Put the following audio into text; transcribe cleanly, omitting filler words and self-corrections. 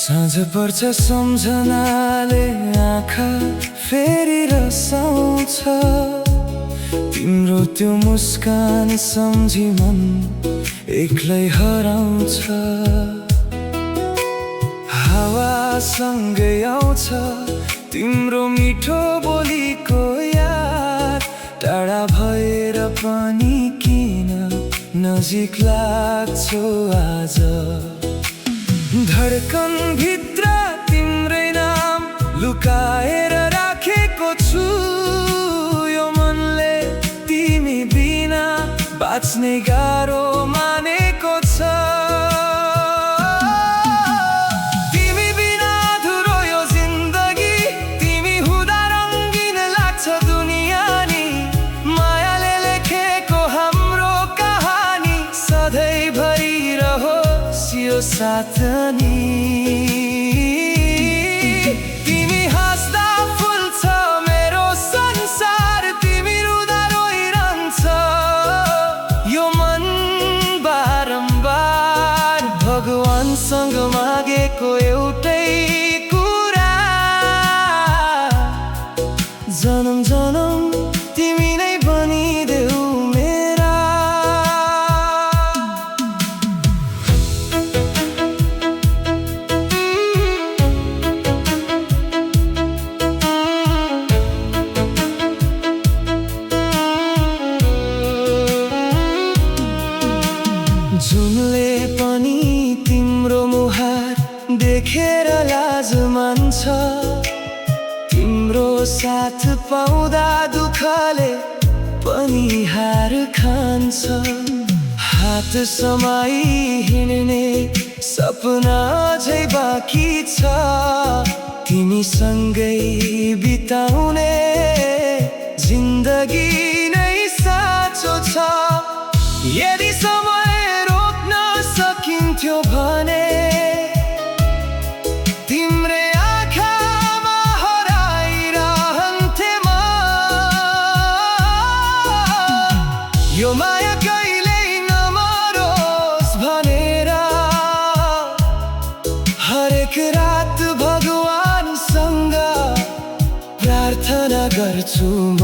साँझ पर्छ सम्झनाले आँखा फेरि रसाउँछ। तिम्रो त्यो मुस्कान सम्झी मन एक्लै हराउँछ। हावासँगै आउँछ तिम्रो मिठो बोलीको याद। टाढा भएर पनि किन नजिक लाग्छौ आज। धडकन भित्र तिम्रै नाम लुकाएर राखेको छु। यो मनले तिमी बिना बाँच्ने गाह्रो मानेको छ। तिमी बिना अधुरो यो जिन्दगी, तिमी हुँदा रङ्गिन लाग्छ दुनिया नि। मायाले लेखेको हाम्रो कहानी सधैँ भइरहोस् यो साथ नि। तिमी हाँस्दा फुल्छ मेरो संसार, तिमी रुँदा रोइरहन्छ यो मन बारम्बार। भगवानसँग मागेको एउटै कुरा, जन्म जन्म तिमी नै बनिदेऊ मेरा। जुनले पनि तिम्रो मुहार देखेर लाज मान्छ। तिम्रो साथ पाउँदा दुःखले पनि हार खान्छ। हात समाई हिँड्ने सपना अझै बाँकी छ। तिमीसँगै बिताउने जिन्दगी नै साँचो छ। यदि समय रोक्न सकिन्थ्यो भने तिम्रै आँखामा हराइरहन्थे म। यो माया कहिल्यै नमरोस् भनेर हरेक रात भगवानसँग प्रार्थना गर्छु म।